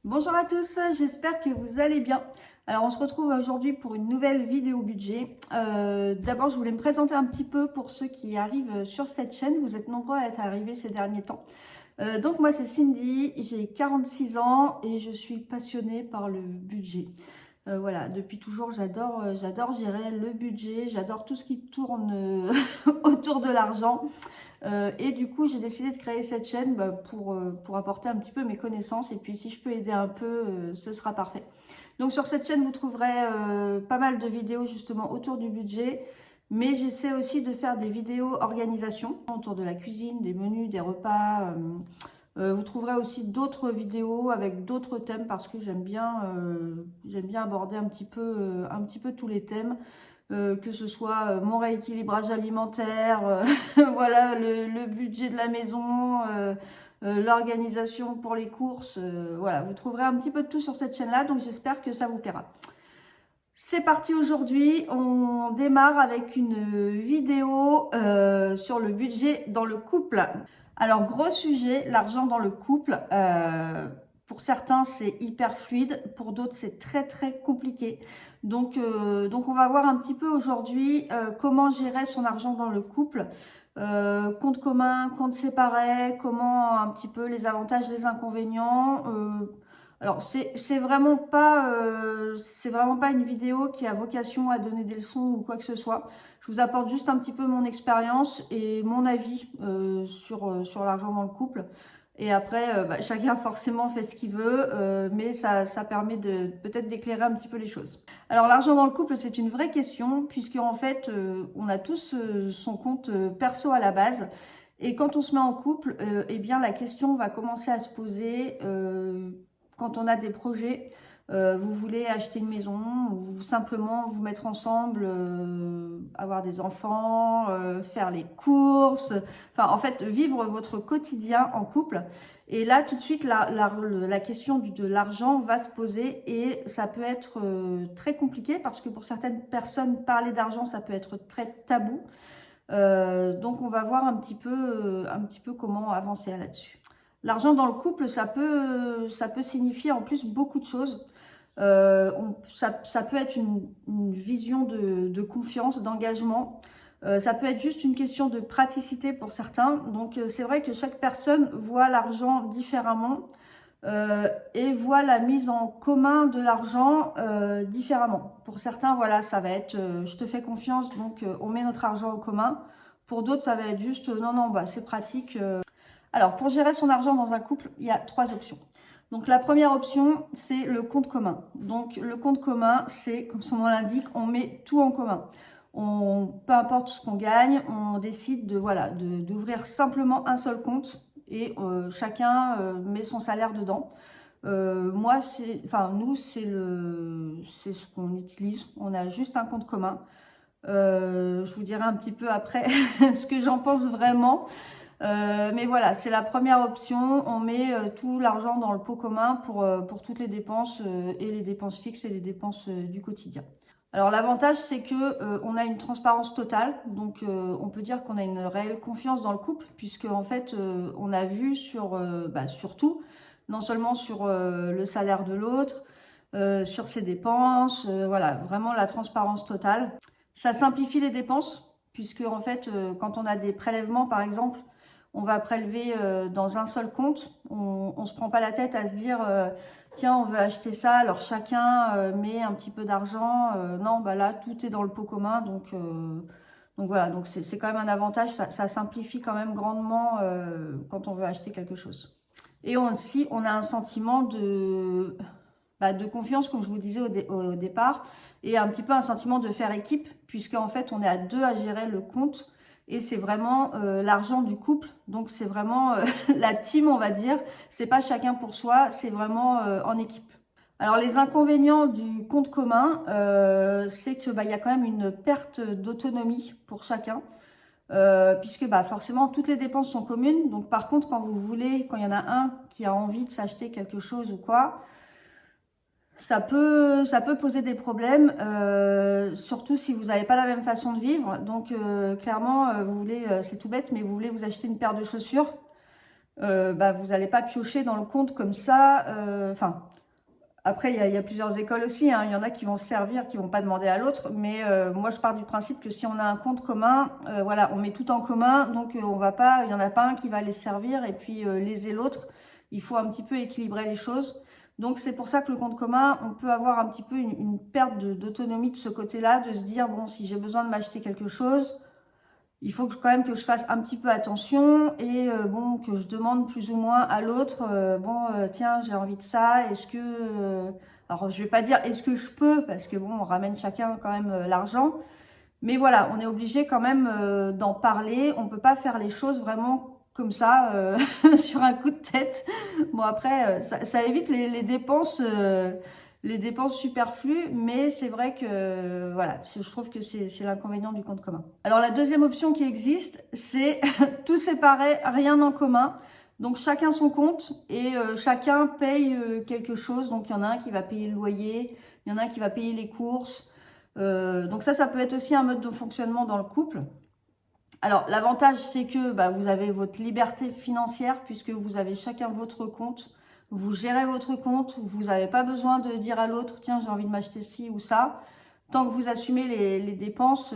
Bonjour à tous, j'espère que vous allez bien. Alors on se retrouve aujourd'hui pour une nouvelle vidéo budget. D'abord je voulais me présenter un petit peu pour ceux qui arrivent sur cette chaîne. Vous êtes nombreux à être arrivés ces derniers temps. Donc moi c'est Cindy, j'ai 46 ans et je suis passionnée par le budget. Voilà, depuis toujours j'adore gérer le budget, j'adore tout ce qui tourne autour de l'argent. Et du coup, j'ai décidé de créer cette chaîne pour apporter un petit peu mes connaissances. Et puis, si je peux aider un peu, ce sera parfait. Donc, sur cette chaîne, vous trouverez pas mal de vidéos justement autour du budget. Mais j'essaie aussi de faire des vidéos organisation autour de la cuisine, des menus, des repas. Vous trouverez aussi d'autres vidéos avec d'autres thèmes parce que j'aime bien aborder un petit peu tous les thèmes. Que ce soit mon rééquilibrage alimentaire, voilà, le budget de la maison, l'organisation pour les courses, voilà, vous trouverez un petit peu de tout sur cette chaîne-là, donc j'espère que ça vous plaira. C'est parti aujourd'hui, on démarre avec une vidéo sur le budget dans le couple. Alors gros sujet, l'argent dans le couple. Pour certains c'est hyper fluide, pour d'autres c'est très compliqué. Donc on va voir un petit peu aujourd'hui comment gérer son argent dans le couple. Compte commun, compte séparé, comment un petit peu les avantages, les inconvénients. Alors c'est vraiment pas une vidéo qui a vocation à donner des leçons ou quoi que ce soit. Je vous apporte juste un petit peu mon expérience et mon avis sur l'argent dans le couple. Et après, chacun forcément fait ce qu'il veut, mais ça permet de peut-être d'éclairer un petit peu les choses. Alors l'argent dans le couple, c'est une vraie question, puisque en fait, on a tous son compte perso à la base. Et quand on se met en couple, eh bien la question va commencer à se poser quand on a des projets. Vous voulez acheter une maison ou simplement vous mettre ensemble, avoir des enfants, faire les courses, enfin en fait vivre votre quotidien en couple. Et là tout de suite la question de l'argent va se poser et ça peut être très compliqué parce que pour certaines personnes parler d'argent ça peut être très tabou. Donc on va voir un petit peu comment avancer là-dessus. L'argent dans le couple, ça peut signifier en plus beaucoup de choses. Ça peut être une vision de confiance, d'engagement. Ça peut être juste une question de praticité pour certains. Donc c'est vrai que chaque personne voit l'argent différemment et voit la mise en commun de l'argent différemment. Pour certains, voilà, ça va être je te fais confiance, donc on met notre argent en commun. Pour d'autres, ça va être juste non, bah, c'est pratique. Alors, pour gérer son argent dans un couple, il y a trois options. Donc, la première option, c'est le compte commun. Donc, le compte commun, c'est, comme son nom l'indique, on met tout en commun. Peu importe ce qu'on gagne, on décide d'ouvrir simplement un seul compte et chacun met son salaire dedans. Nous, c'est ce qu'on utilise. On a juste un compte commun. Je vous dirai un petit peu après ce que j'en pense vraiment. Mais voilà, c'est la première option. On met tout l'argent dans le pot commun pour toutes les dépenses et les dépenses fixes et les dépenses du quotidien. Alors l'avantage, c'est que on a une transparence totale. Donc on peut dire qu'on a une réelle confiance dans le couple puisque en fait on a vu sur tout, non seulement sur le salaire de l'autre, sur ses dépenses, voilà, vraiment la transparence totale. Ça simplifie les dépenses, puisque en fait, quand on a des prélèvements, par exemple, on va prélever dans un seul compte. On ne se prend pas la tête à se dire, tiens, on veut acheter ça, alors chacun met un petit peu d'argent. Non, bah là, tout est dans le pot commun, donc voilà, donc c'est quand même un avantage. Ça simplifie quand même grandement quand on veut acheter quelque chose. Et aussi, on a un sentiment de confiance, comme je vous disais au départ, et un petit peu un sentiment de faire équipe, puisque en fait on est à deux à gérer le compte, et c'est vraiment l'argent du couple, donc c'est vraiment la team, on va dire. C'est pas chacun pour soi, c'est vraiment en équipe. Alors les inconvénients du compte commun, c'est que il y a quand même une perte d'autonomie pour chacun. Puisque forcément toutes les dépenses sont communes. Donc par contre, quand il y en a un qui a envie de s'acheter quelque chose ou quoi, ça peut poser des problèmes, surtout si vous n'avez pas la même façon de vivre. Donc clairement, vous voulez, c'est tout bête, mais vous voulez vous acheter une paire de chaussures, vous n'allez pas piocher dans le compte comme ça. Après, il y a plusieurs écoles aussi, hein. Il y en a qui vont se servir, qui vont pas demander à l'autre. Mais moi, je pars du principe que si on a un compte commun, voilà, on met tout en commun. Donc, on va pas, il y en a pas un qui va les servir et puis léser l'autre. Il faut un petit peu équilibrer les choses. Donc, c'est pour ça que le compte commun, on peut avoir un petit peu une perte d'autonomie de ce côté-là, de se dire, bon, si j'ai besoin de m'acheter quelque chose, il faut quand même que je fasse un petit peu attention et bon, que je demande plus ou moins à l'autre, tiens, j'ai envie de ça, est-ce que... alors, je vais pas dire est-ce que je peux, parce que bon, on ramène chacun quand même l'argent. Mais voilà, on est obligé quand même d'en parler. On peut pas faire les choses vraiment comme ça, sur un coup de tête. Bon, après, ça évite les dépenses... les dépenses superflues, mais c'est vrai que voilà, je trouve que c'est l'inconvénient du compte commun. Alors la deuxième option qui existe, c'est tout séparé, rien en commun. Donc chacun son compte et chacun paye quelque chose. Donc il y en a un qui va payer le loyer, il y en a un qui va payer les courses. Donc ça peut être aussi un mode de fonctionnement dans le couple. Alors l'avantage c'est que vous avez votre liberté financière puisque vous avez chacun votre compte. Vous gérez votre compte, vous n'avez pas besoin de dire à l'autre, tiens, j'ai envie de m'acheter ci ou ça. Tant que vous assumez les dépenses,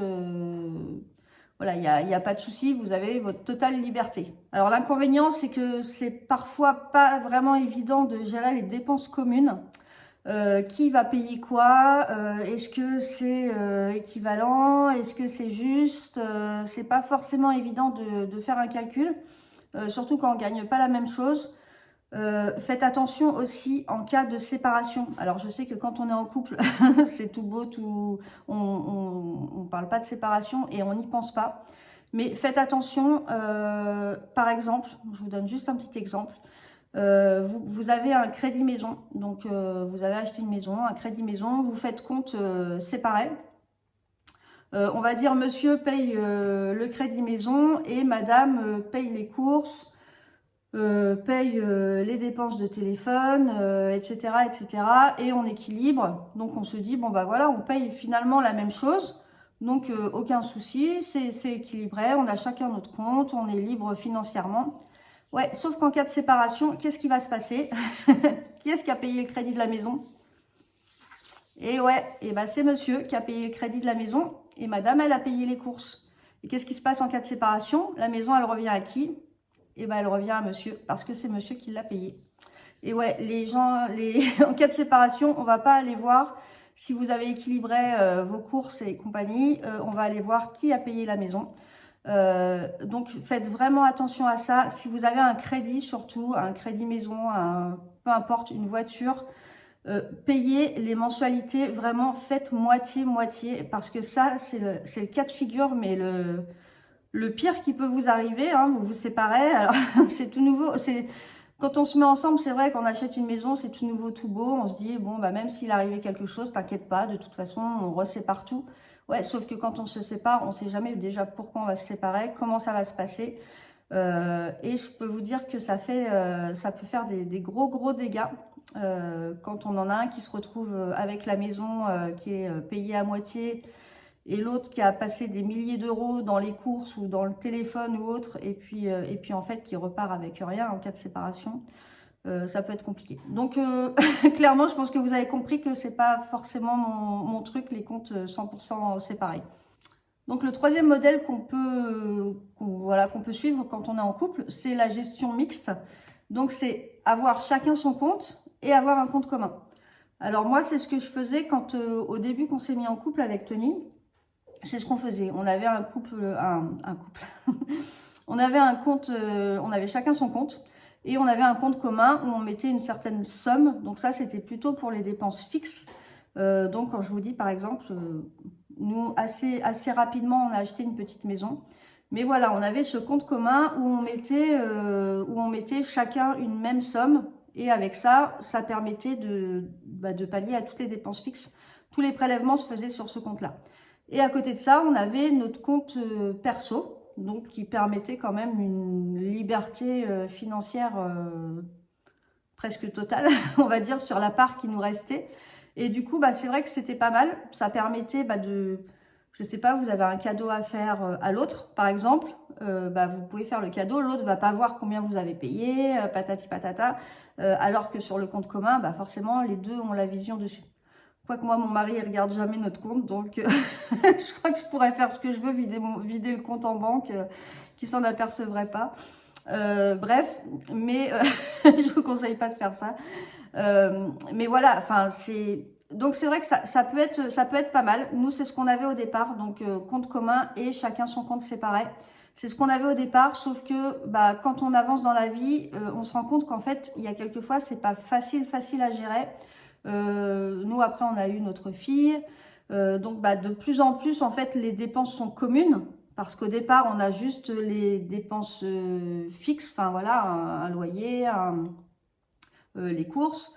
voilà, il y a pas de souci, vous avez votre totale liberté. Alors l'inconvénient, c'est que c'est parfois pas vraiment évident de gérer les dépenses communes. Qui va payer quoi? Est-ce que c'est équivalent? Est-ce que c'est juste? C'est pas forcément évident de faire un calcul, surtout quand on gagne pas la même chose. Faites attention aussi en cas de séparation. Alors je sais que quand on est en couple, c'est tout beau, on parle pas de séparation et on n'y pense pas. Mais faites attention, par exemple, je vous donne juste un petit exemple. Vous avez un crédit maison, donc vous avez acheté une maison, un crédit maison, vous faites compte séparé. On va dire monsieur paye le crédit maison et madame paye les courses, paye les dépenses de téléphone, etc., etc. Et on équilibre. Donc on se dit, bon voilà, on paye finalement la même chose. Donc aucun souci, c'est équilibré, on a chacun notre compte, on est libre financièrement. Ouais, sauf qu'en cas de séparation, qu'est-ce qui va se passer? Qui est-ce qui a payé le crédit de la maison? Et ouais, et c'est monsieur qui a payé le crédit de la maison et madame, elle a payé les courses. Et qu'est-ce qui se passe en cas de séparation? La maison, elle revient à qui? Et elle revient à monsieur, parce que c'est monsieur qui l'a payé. Et ouais, les gens, en cas de séparation, on va pas aller voir si vous avez équilibré vos courses et compagnie, on va aller voir qui a payé la maison. Donc faites vraiment attention à ça. Si vous avez un crédit, surtout un crédit maison, peu importe, une voiture, payez les mensualités, vraiment faites moitié-moitié, parce que ça, c'est le cas de figure, mais le pire qui peut vous arriver, hein, vous vous séparez, alors c'est tout nouveau, quand on se met ensemble, c'est vrai qu'on achète une maison, c'est tout nouveau, tout beau, on se dit, bon, même s'il arrivait quelque chose, t'inquiète pas, de toute façon, on resépare tout. Ouais, sauf que quand on se sépare, on ne sait jamais déjà pourquoi on va se séparer, comment ça va se passer. Et je peux vous dire que ça peut faire des gros dégâts quand on en a un qui se retrouve avec la maison qui est payée à moitié et l'autre qui a passé des milliers d'euros dans les courses ou dans le téléphone ou autre, et puis en fait qui repart avec rien en cas de séparation. Ça peut être compliqué. Donc clairement, je pense que vous avez compris que c'est pas forcément mon truc, les comptes 100% séparés. Donc le troisième modèle qu'on peut suivre quand on est en couple, c'est la gestion mixte. Donc c'est avoir chacun son compte et avoir un compte commun. Alors moi, c'est ce que je faisais quand au début qu'on s'est mis en couple avec Tony. C'est ce qu'on faisait. On avait un couple. On avait un compte, on avait chacun son compte. Et on avait un compte commun où on mettait une certaine somme. Donc ça, c'était plutôt pour les dépenses fixes. Donc quand je vous dis, par exemple, nous, assez rapidement, on a acheté une petite maison. Mais voilà, on avait ce compte commun où on mettait chacun une même somme. Et avec ça, ça permettait de pallier à toutes les dépenses fixes. Tous les prélèvements se faisaient sur ce compte-là. Et à côté de ça, on avait notre compte perso, donc qui permettait quand même une liberté financière presque totale, on va dire, sur la part qui nous restait. Et du coup, c'est vrai que c'était pas mal. Ça permettait je sais pas, vous avez un cadeau à faire à l'autre, par exemple, vous pouvez faire le cadeau, l'autre va pas voir combien vous avez payé, patati patata, alors que sur le compte commun, forcément, les deux ont la vision dessus. Quoique moi, mon mari, il regarde jamais notre compte, donc je crois que je pourrais faire ce que je veux, vider le compte en banque, qui s'en apercevrait pas. Bref, mais je vous conseille pas de faire ça. Mais voilà, enfin, donc c'est vrai que ça peut être pas mal. Nous, c'est ce qu'on avait au départ, donc compte commun et chacun son compte séparé. C'est ce qu'on avait au départ, sauf que quand on avance dans la vie, on se rend compte qu'en fait, il y a quelques fois, c'est pas facile à gérer. Nous, après, on a eu notre fille. Donc, de plus en plus, en fait, les dépenses sont communes. Parce qu'au départ, on a juste les dépenses fixes. Enfin, voilà, un loyer, les courses.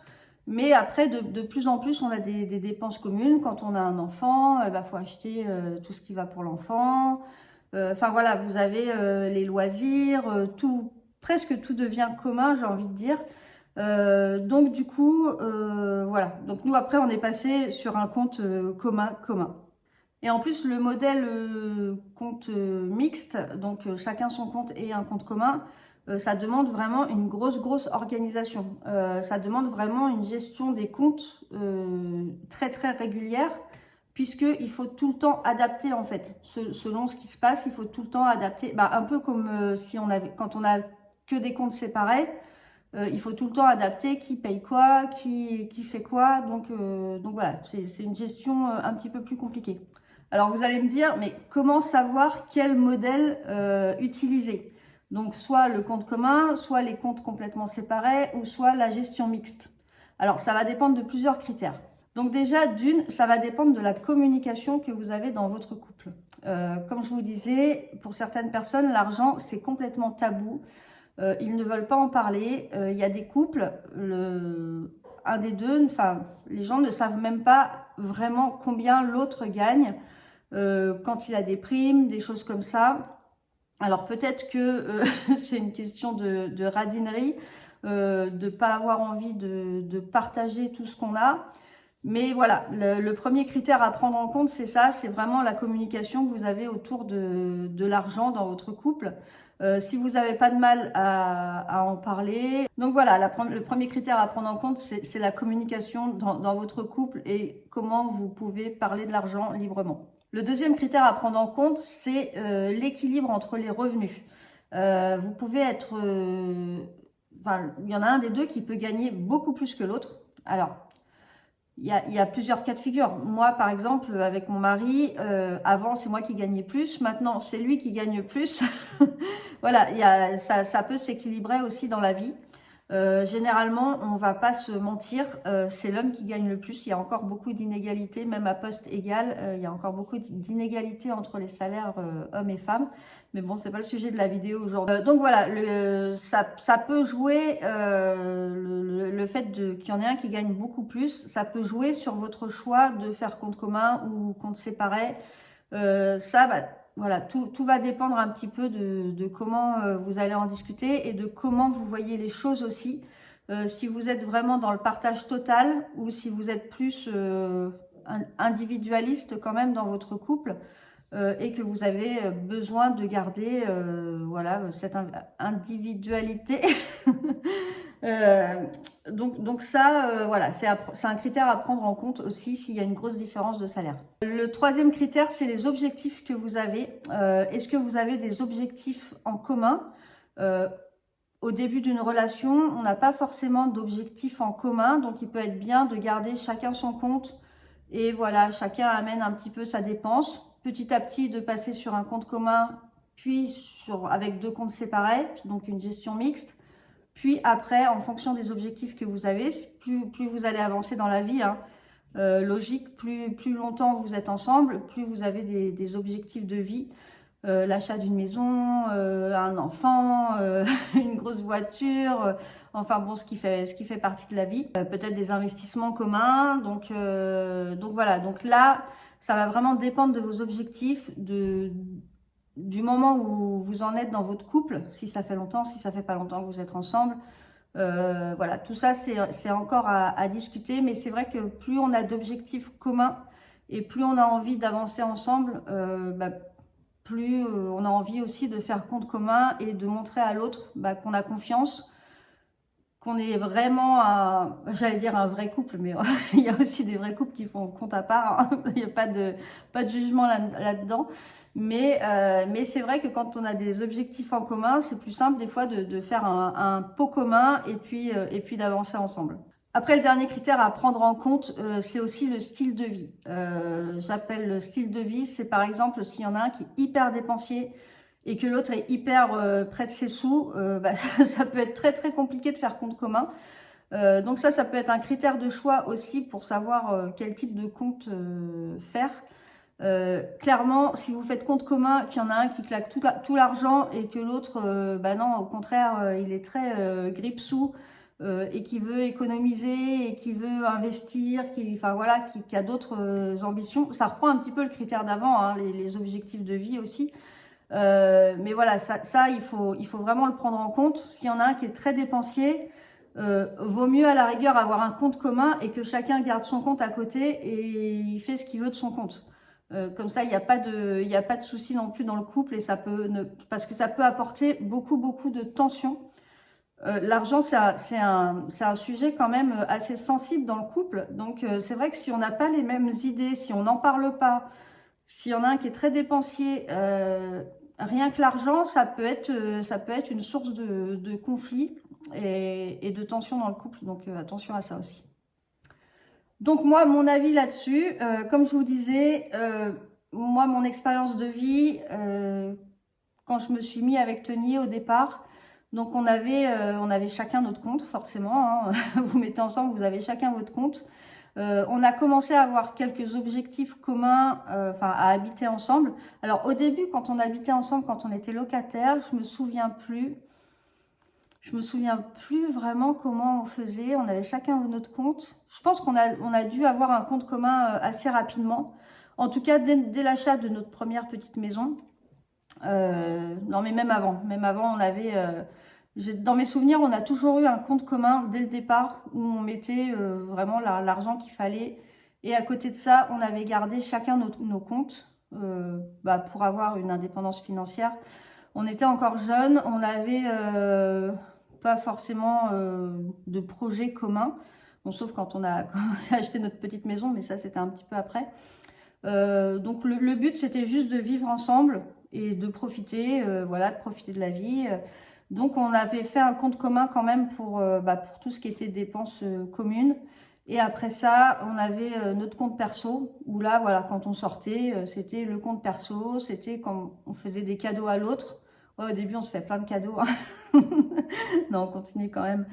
Mais après, de plus en plus, on a des dépenses communes. Quand on a un enfant, faut acheter tout ce qui va pour l'enfant. Enfin, voilà, vous avez les loisirs. Presque tout devient commun, j'ai envie de dire. Donc du coup, voilà. Donc nous après, on est passé sur un compte commun. Et en plus, le modèle compte mixte, donc chacun son compte et un compte commun, ça demande vraiment une grosse organisation. Ça demande vraiment une gestion des comptes très régulière, puisqu'il faut tout le temps adapter en fait. Selon ce qui se passe, il faut tout le temps adapter. Un peu comme si quand on a que des comptes séparés. Il faut tout le temps adapter qui paye quoi, qui fait quoi. Donc voilà, c'est une gestion un petit peu plus compliquée. Alors vous allez me dire, mais comment savoir quel modèle utiliser? Donc soit le compte commun, soit les comptes complètement séparés, ou soit la gestion mixte. Alors ça va dépendre de plusieurs critères. Donc déjà, ça va dépendre de la communication que vous avez dans votre couple. Comme je vous disais, pour certaines personnes, l'argent, c'est complètement tabou. Ils ne veulent pas en parler. Il y a des couples, un des deux, enfin, les gens ne savent même pas vraiment combien l'autre gagne quand il a des primes, des choses comme ça. Alors peut-être que c'est une question de radinerie, de ne pas avoir envie de partager tout ce qu'on a. Mais voilà, le premier critère à prendre en compte, c'est ça, c'est vraiment la communication que vous avez autour de l'argent dans votre couple. Si vous n'avez pas de mal à en parler. Donc voilà, le premier critère à prendre en compte, c'est la communication dans votre couple et comment vous pouvez parler de l'argent librement. Le deuxième critère à prendre en compte, c'est l'équilibre entre les revenus. Vous pouvez être... il y en a un des deux qui peut gagner beaucoup plus que l'autre. Alors, il y a plusieurs cas de figure. Moi, par exemple, avec mon mari, avant, c'est moi qui gagnais plus. Maintenant, c'est lui qui gagne plus. Voilà, ça peut s'équilibrer aussi dans la vie. Généralement, on va pas se mentir, c'est l'homme qui gagne le plus. Il y a encore beaucoup d'inégalités, même à poste égal. Il y a encore beaucoup d'inégalités entre les salaires hommes et femmes. Mais bon, c'est pas le sujet de la vidéo aujourd'hui. Donc voilà, ça peut jouer, le fait qu'il y en ait un qui gagne beaucoup plus, ça peut jouer sur votre choix de faire compte commun ou compte séparé. Voilà, tout va dépendre un petit peu de comment vous allez en discuter et de comment vous voyez les choses aussi. Si vous êtes vraiment dans le partage total ou si vous êtes plus individualiste quand même dans votre couple et que vous avez besoin de garder voilà, cette individualité. Donc ça, voilà, c'est un critère à prendre en compte aussi s'il y a une grosse différence de salaire. Le troisième critère, c'est les objectifs que vous avez. Est-ce que vous avez des objectifs en commun? Au début d'une relation, on n'a pas forcément d'objectifs en commun, donc il peut être bien de garder chacun son compte et voilà, chacun amène un petit peu sa dépense. Petit à petit, de passer sur un compte commun, puis avec deux comptes séparés, donc une gestion mixte. Puis après, en fonction des objectifs que vous avez, plus vous allez avancer dans la vie, hein, logique, plus longtemps vous êtes ensemble, plus vous avez des objectifs de vie. L'achat d'une maison, un enfant, une grosse voiture, enfin bon, ce qui fait partie de la vie. Peut-être des investissements communs. Donc voilà, donc là, ça va vraiment dépendre de vos objectifs, du moment où vous en êtes dans votre couple, si ça fait longtemps, si ça fait pas longtemps que vous êtes ensemble. Voilà, tout ça, c'est encore à discuter, mais c'est vrai que plus on a d'objectifs communs Et plus on a envie d'avancer ensemble, plus on a envie aussi de faire compte commun et de montrer à l'autre qu'on a confiance, qu'on est vraiment j'allais dire un vrai couple, mais il y a aussi des vrais couples qui font compte à part, hein. Il n'y a pas de jugement là-dedans. Mais c'est vrai que quand on a des objectifs en commun, c'est plus simple des fois de faire un pot commun et puis d'avancer ensemble. Après, le dernier critère à prendre en compte, c'est aussi le style de vie. J'appelle le style de vie, c'est par exemple s'il y en a un qui est hyper dépensier et que l'autre est hyper près de ses sous, ça peut être très très compliqué de faire compte commun. Donc ça peut être un critère de choix aussi pour savoir quel type de compte faire. Clairement, si vous faites compte commun, qu'il y en a un qui claque tout l'argent et que l'autre, non, au contraire, il est très grippe-sous et qui veut économiser et qui veut investir, qui a d'autres ambitions, ça reprend un petit peu le critère d'avant, hein, les objectifs de vie aussi. Mais voilà, ça il faut vraiment le prendre en compte. S'il y en a un qui est très dépensier, vaut mieux à la rigueur avoir un compte commun et que chacun garde son compte à côté et il fait ce qu'il veut de son compte. Comme ça, il n'y a pas de souci non plus dans le couple et parce que ça peut apporter beaucoup de tension. L'argent, c'est un sujet quand même assez sensible dans le couple. Donc, c'est vrai que si on n'a pas les mêmes idées, si on n'en parle pas, s'il y en a un qui est très dépensier, rien que l'argent, ça peut être une source de conflit et de tension dans le couple. Donc, attention à ça aussi. Donc, moi, mon avis là-dessus, comme je vous disais, moi, mon expérience de vie, quand je me suis mis avec Tony au départ, donc on avait chacun notre compte, forcément, hein. Vous mettez ensemble, vous avez chacun votre compte. On a commencé à avoir quelques objectifs communs, à habiter ensemble. Alors au début, quand on habitait ensemble, quand on était locataire, je me souviens plus vraiment comment on faisait. On avait chacun notre compte. Je pense qu'on a dû avoir un compte commun assez rapidement. En tout cas, dès l'achat de notre première petite maison. Non, mais même avant, on avait... dans mes souvenirs, on a toujours eu un compte commun dès le départ où on mettait vraiment l'argent qu'il fallait. Et à côté de ça, on avait gardé chacun nos comptes pour avoir une indépendance financière. On était encore jeunes, on n'avait pas forcément de projet commun. Bon, sauf quand on a commencé à acheter notre petite maison, mais ça, c'était un petit peu après. Donc, le but, c'était juste de vivre ensemble et de profiter, de profiter de la vie. Donc, on avait fait un compte commun quand même pour tout ce qui était dépenses communes. Et après ça, on avait notre compte perso, où là, voilà, quand on sortait, c'était le compte perso, c'était quand on faisait des cadeaux à l'autre. Ouais, au début, on se fait plein de cadeaux, hein. Non, on continue quand même.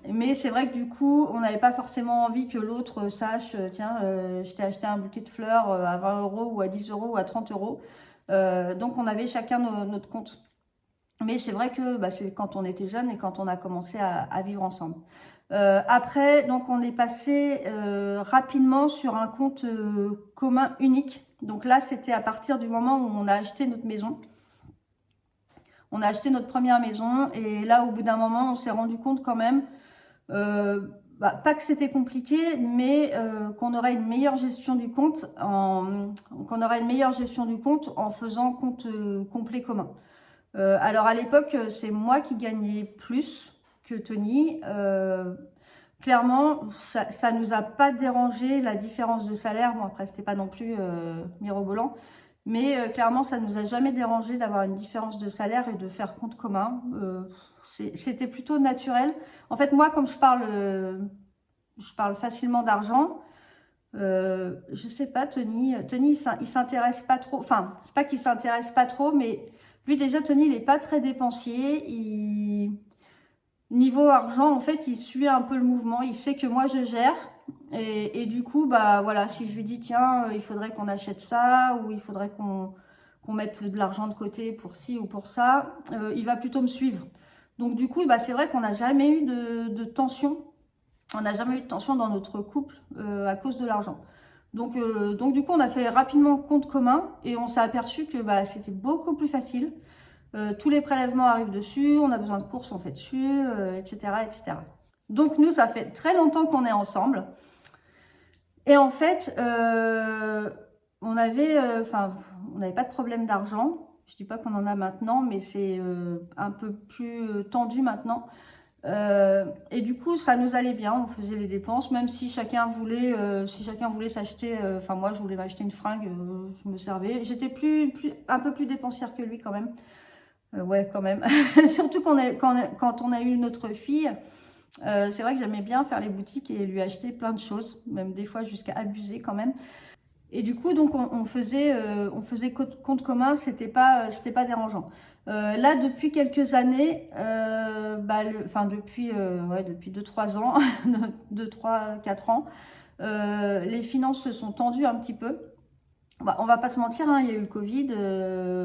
Mais c'est vrai que du coup, on n'avait pas forcément envie que l'autre sache, tiens, je t'ai acheté un bouquet de fleurs à 20 € ou à 10 € ou à 30 €. Donc, on avait chacun notre compte. Mais c'est vrai que c'est quand on était jeune et quand on a commencé à vivre ensemble. Après, donc on est passé rapidement sur un compte commun unique. Donc là, c'était à partir du moment où on a acheté notre maison. On a acheté notre première maison et là, au bout d'un moment, on s'est rendu compte quand même, pas que c'était compliqué, mais qu'on aurait une meilleure gestion du compte en faisant compte complet commun. Alors à l'époque, c'est moi qui gagnais plus que Tony. Clairement, ça nous a pas dérangé la différence de salaire. Bon, après, c'était pas non plus mirobolant. Mais clairement, ça nous a jamais dérangé d'avoir une différence de salaire et de faire compte commun. C'était plutôt naturel. En fait, moi, comme je parle facilement d'argent, je sais pas, Tony, il s'intéresse pas trop. Enfin, c'est pas qu'il s'intéresse pas trop, mais lui déjà, Tony, il est pas très dépensier. Niveau argent, en fait, il suit un peu le mouvement. Il sait que moi, je gère. Et du coup, voilà, si je lui dis, tiens, il faudrait qu'on achète ça, ou il faudrait qu'on mette de l'argent de côté pour ci ou pour ça, il va plutôt me suivre. Donc du coup, c'est vrai qu'on n'a jamais eu de tension. On n'a jamais eu de tension dans notre couple à cause de l'argent. Donc du coup, on a fait rapidement compte commun et on s'est aperçu que c'était beaucoup plus facile. Tous les prélèvements arrivent dessus, on a besoin de courses, on fait dessus, etc., etc. Donc nous, ça fait très longtemps qu'on est ensemble. Et en fait, on avait, on n'avait pas de problème d'argent. Je dis pas qu'on en a maintenant, mais c'est un peu plus tendu maintenant. Et du coup, ça nous allait bien, on faisait les dépenses, même si chacun voulait s'acheter, moi je voulais m'acheter une fringue, je me servais. J'étais un peu plus dépensière que lui quand même. Ouais, quand même. Surtout quand on a eu notre fille, c'est vrai que j'aimais bien faire les boutiques et lui acheter plein de choses, même des fois jusqu'à abuser quand même. Et du coup, donc, on faisait compte commun, c'était pas dérangeant. Là, depuis quelques années, depuis 2-3 ans, 2-3-4 ans, les finances se sont tendues un petit peu. Bah, on va pas se mentir, hein, il y a eu le Covid.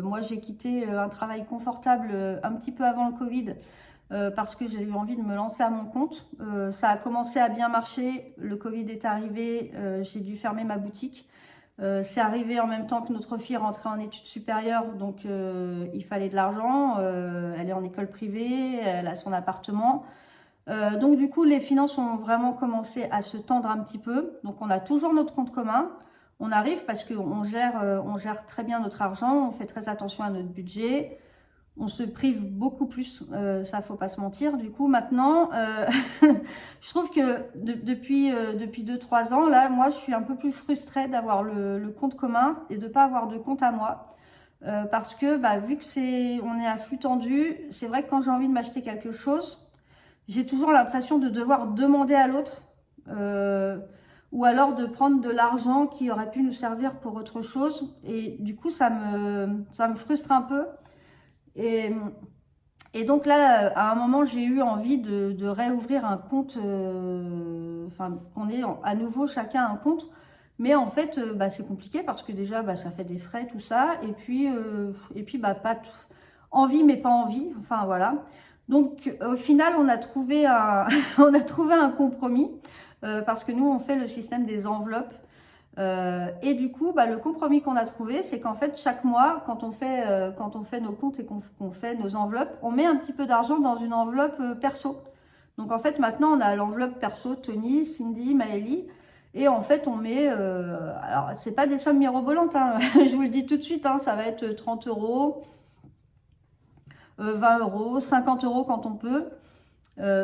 Moi, j'ai quitté un travail confortable un petit peu avant le Covid parce que j'ai eu envie de me lancer à mon compte. Ça a commencé à bien marcher. Le Covid est arrivé, j'ai dû fermer ma boutique. C'est arrivé en même temps que notre fille rentrait en études supérieures, donc il fallait de l'argent. Elle est en école privée, elle a son appartement. Donc du coup, les finances ont vraiment commencé à se tendre un petit peu. Donc on a toujours notre compte commun. On arrive parce qu'on gère très bien notre argent, on fait très attention à notre budget. On se prive beaucoup plus, ça faut pas se mentir. Du coup, maintenant, je trouve que depuis 2-3 ans, là, moi, je suis un peu plus frustrée d'avoir le compte commun et de pas avoir de compte à moi. Parce que, vu que on est à flux tendu, c'est vrai que quand j'ai envie de m'acheter quelque chose, j'ai toujours l'impression de devoir demander à l'autre. Ou alors de prendre de l'argent qui aurait pu nous servir pour autre chose. Et du coup, ça me frustre un peu. Et, et donc là, à un moment, j'ai eu envie de réouvrir un compte, qu'on ait à nouveau chacun un compte. Mais en fait, c'est compliqué parce que déjà, ça fait des frais, tout ça. Pas envie, mais pas envie. Enfin, voilà. Donc, au final, on a trouvé on a trouvé un compromis parce que nous, on fait le système des enveloppes. Et du coup, le compromis qu'on a trouvé, c'est qu'en fait, chaque mois, quand on fait nos comptes et qu'on fait nos enveloppes, on met un petit peu d'argent dans une enveloppe perso. Donc en fait, maintenant, on a l'enveloppe perso Tony, Cindy, Maëlie. Et en fait, on met... alors, c'est pas des sommes mirobolantes, hein, je vous le dis tout de suite, hein, ça va être 30 euros, 20 euros, 50 euros quand on peut.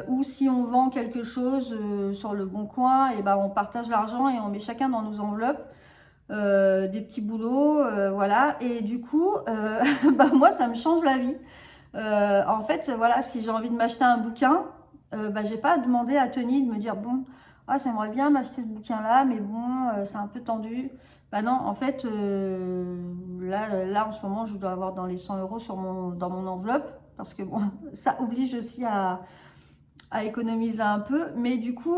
Ou si on vend quelque chose sur le bon coin, et on partage l'argent et on met chacun dans nos enveloppes. Des petits boulots, voilà. Et du coup, moi, ça me change la vie. En fait, voilà, si j'ai envie de m'acheter un bouquin, j'ai pas à demander à Tony de me dire, bon, j'aimerais bien m'acheter ce bouquin-là, mais bon, c'est un peu tendu. Non, en fait, là, en ce moment, je dois avoir dans les 100 euros dans mon enveloppe, parce que bon, ça oblige aussi à économiser un peu, mais du coup,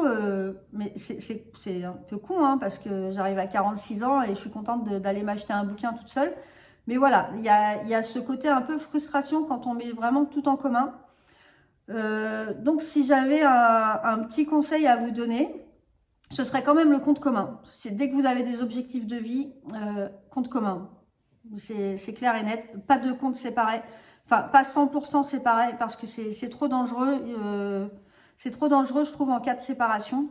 c'est un peu con, hein, parce que j'arrive à 46 ans et je suis contente d'aller m'acheter un bouquin toute seule. Mais voilà, il y a ce côté un peu frustration quand on met vraiment tout en commun. Donc, si j'avais un petit conseil à vous donner, ce serait quand même le compte commun. C'est dès que vous avez des objectifs de vie, compte commun. C'est clair et net. Pas de compte séparé. Enfin, pas 100% séparé parce que c'est trop dangereux. C'est trop dangereux, je trouve, en cas de séparation.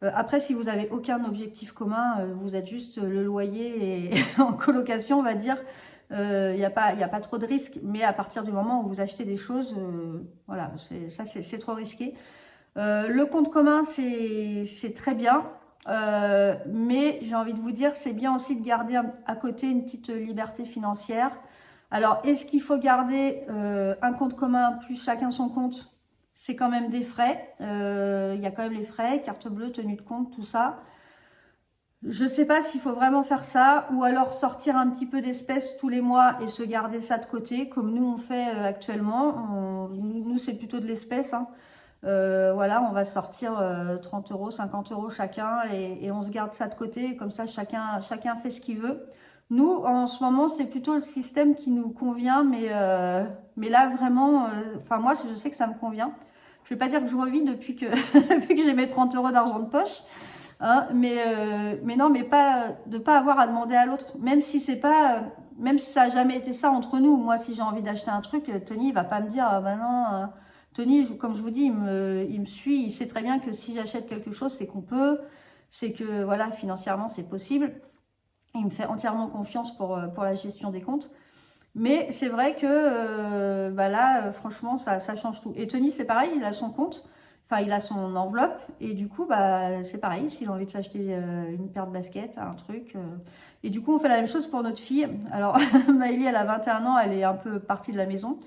Après, si vous n'avez aucun objectif commun, vous êtes juste le loyer et en colocation, on va dire, il n'y a pas trop de risques. Mais à partir du moment où vous achetez des choses, voilà, c'est trop risqué. Le compte commun, c'est très bien. Mais j'ai envie de vous dire, c'est bien aussi de garder à côté une petite liberté financière. Alors, est-ce qu'il faut garder un compte commun plus chacun son compte? C'est quand même des frais. Il y a quand même les frais, carte bleue, tenue de compte, tout ça. Je ne sais pas s'il faut vraiment faire ça ou alors sortir un petit peu d'espèces tous les mois et se garder ça de côté, comme nous on fait actuellement. Nous, c'est plutôt de l'espèce, hein. Voilà, on va sortir 30 euros, 50 euros chacun et on se garde ça de côté. Comme ça, chacun fait ce qu'il veut. Nous, en ce moment, c'est plutôt le système qui nous convient, mais là, vraiment, moi, je sais que ça me convient. Je ne vais pas dire que je revis depuis que, depuis que j'ai mes 30 euros d'argent de poche, hein, mais non, mais pas de pas avoir à demander à l'autre, même si c'est pas, même si ça n'a jamais été ça entre nous. Moi, si j'ai envie d'acheter un truc, Tony, il va pas me dire, non. Tony, comme je vous dis, il me suit, il sait très bien que si j'achète quelque chose, c'est qu'on peut. c'est que voilà, financièrement c'est possible. Il me fait entièrement confiance pour la gestion des comptes. Mais c'est vrai que bah là, franchement, ça change tout. Et Tony, c'est pareil, il a son compte, enfin, il a son enveloppe. Et du coup, bah, c'est pareil, s'il a envie de s'acheter une paire de baskets, un truc. Et du coup, on fait la même chose pour notre fille. Alors, Maëlie, elle a 21 ans, elle est un peu partie de la maison.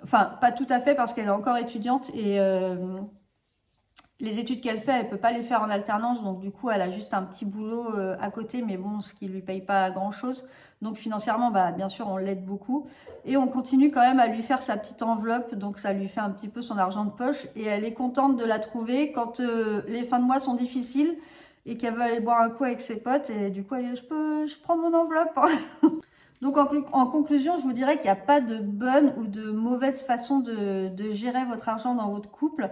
Enfin, pas tout à fait parce qu'elle est encore étudiante et les études qu'elle fait, elle ne peut pas les faire en alternance. Donc, du coup, elle a juste un petit boulot à côté, mais bon, ce qui ne lui paye pas grand-chose. Donc, financièrement, bah, bien sûr, on l'aide beaucoup. Et on continue quand même à lui faire sa petite enveloppe. Donc, ça lui fait un petit peu son argent de poche. Et elle est contente de la trouver quand les fins de mois sont difficiles et qu'elle veut aller boire un coup avec ses potes. Et du coup, elle dit, je prends mon enveloppe. Donc, en conclusion, je vous dirais qu'il n'y a pas de bonne ou de mauvaise façon de gérer votre argent dans votre couple.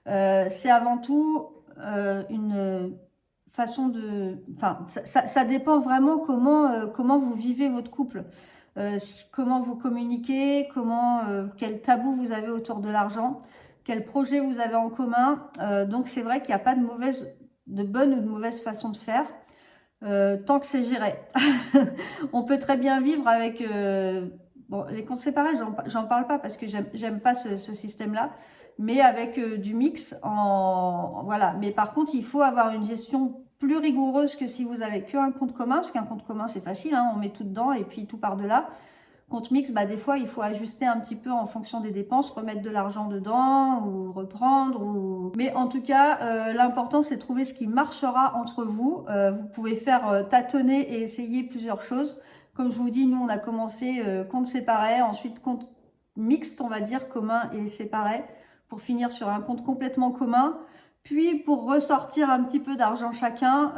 C'est avant tout une façon de... Enfin, ça dépend vraiment comment vous vivez votre couple. Comment vous communiquez, quel tabou vous avez autour de l'argent, quel projet vous avez en commun. Donc, c'est vrai qu'il n'y a pas de bonne ou de mauvaise façon de faire. Tant que c'est géré. On peut très bien vivre avec... bon, les comptes séparés, j'en parle pas parce que j'aime pas ce système-là, mais avec du mix, voilà. Mais par contre, il faut avoir une gestion plus rigoureuse que si vous avez qu'un compte commun, parce qu'un compte commun, c'est facile, hein, on met tout dedans et puis tout part de là. Compte mix, bah, des fois, il faut ajuster un petit peu en fonction des dépenses, remettre de l'argent dedans ou reprendre. Mais en tout cas, l'important, c'est de trouver ce qui marchera entre vous. Vous pouvez faire tâtonner et essayer plusieurs choses. Comme je vous dis, nous, on a commencé compte séparé, ensuite compte mixte, on va dire, commun et séparé, pour finir sur un compte complètement commun. Puis, pour ressortir un petit peu d'argent chacun...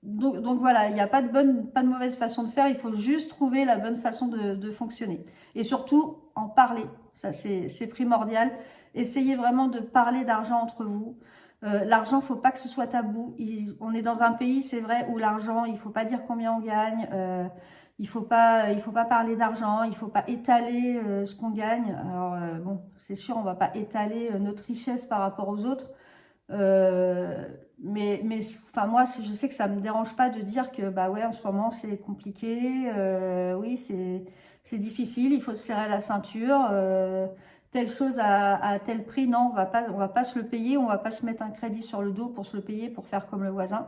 Donc voilà, il n'y a pas de mauvaise façon de faire, il faut juste trouver la bonne façon de fonctionner. Et surtout, en parler, ça c'est primordial. Essayez vraiment de parler d'argent entre vous. L'argent, il ne faut pas que ce soit tabou. On est dans un pays, c'est vrai, où l'argent, il ne faut pas dire combien on gagne, il ne faut pas parler d'argent, il ne faut pas étaler ce qu'on gagne. Alors bon, c'est sûr, on ne va pas étaler notre richesse par rapport aux autres. Mais enfin moi je sais que ça me dérange pas de dire que bah ouais en ce moment c'est compliqué, oui c'est difficile, il faut se serrer la ceinture, telle chose à tel prix, non on va pas se le payer, on va pas se mettre un crédit sur le dos pour se le payer, pour faire comme le voisin.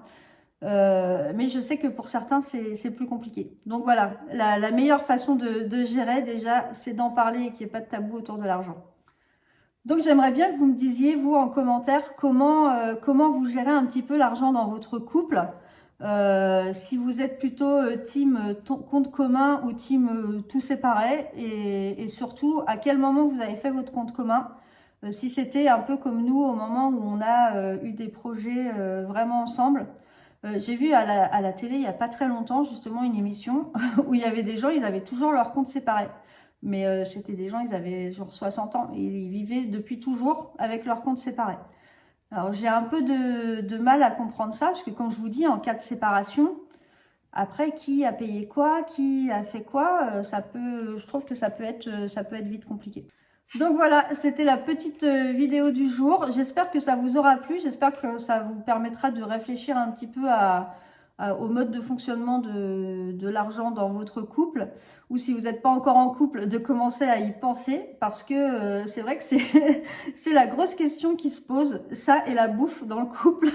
Mais je sais que pour certains c'est plus compliqué. Donc voilà, la meilleure façon de gérer déjà c'est d'en parler et qu'il n'y ait pas de tabou autour de l'argent. Donc j'aimerais bien que vous me disiez, vous, en commentaire, comment vous gérez un petit peu l'argent dans votre couple. Si vous êtes plutôt team compte commun ou team tout séparé. Et surtout, à quel moment vous avez fait votre compte commun. Si c'était un peu comme nous, au moment où on a eu des projets vraiment ensemble. J'ai vu à la télé, il n'y a pas très longtemps, justement, une émission où il y avait des gens, ils avaient toujours leur compte séparé. Mais c'était des gens, ils avaient genre 60 ans et ils vivaient depuis toujours avec leur compte séparé. Alors j'ai un peu de mal à comprendre ça parce que comme je vous dis, en cas de séparation, après qui a payé quoi, qui a fait quoi, je trouve que ça peut être vite compliqué. Donc voilà, c'était la petite vidéo du jour. J'espère que ça vous aura plu, j'espère que ça vous permettra de réfléchir un petit peu au mode de fonctionnement de l'argent dans votre couple, ou si vous n'êtes pas encore en couple, de commencer à y penser, parce que c'est vrai que c'est la grosse question qui se pose, ça et la bouffe dans le couple.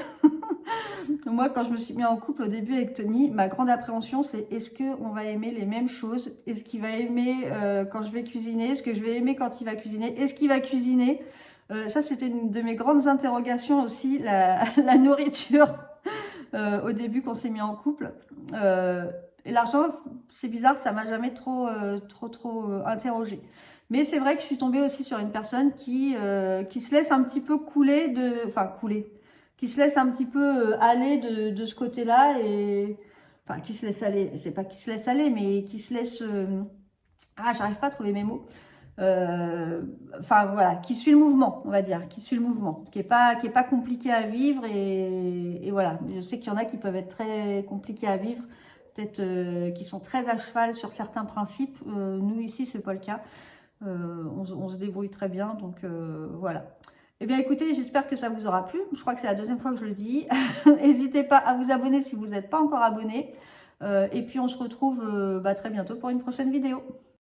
Moi, quand je me suis mis en couple au début avec Tony, ma grande appréhension, c'est est-ce qu'on va aimer les mêmes choses? Est-ce qu'il va aimer quand je vais cuisiner? Est-ce que je vais aimer quand il va cuisiner? Est-ce qu'il va cuisiner? Ça, c'était une de mes grandes interrogations aussi, la nourriture. Au début qu'on s'est mis en couple. Et l'argent, c'est bizarre, ça m'a jamais trop interrogée. Mais c'est vrai que je suis tombée aussi sur une personne qui se laisse un petit peu qui se laisse un petit peu aller de ce côté-là et enfin qui se laisse aller. C'est pas qui se laisse aller, mais qui se laisse. J'arrive pas à trouver mes mots. Enfin voilà, qui suit le mouvement, on va dire, qui suit le mouvement, qui est pas compliqué à vivre et voilà. Je sais qu'il y en a qui peuvent être très compliqués à vivre, peut-être qui sont très à cheval sur certains principes. Nous ici, c'est pas le cas. On se débrouille très bien, donc voilà. Eh bien écoutez, j'espère que ça vous aura plu. Je crois que c'est la deuxième fois que je le dis. N'hésitez pas à vous abonner si vous n'êtes pas encore abonné. Et puis on se retrouve très bientôt pour une prochaine vidéo.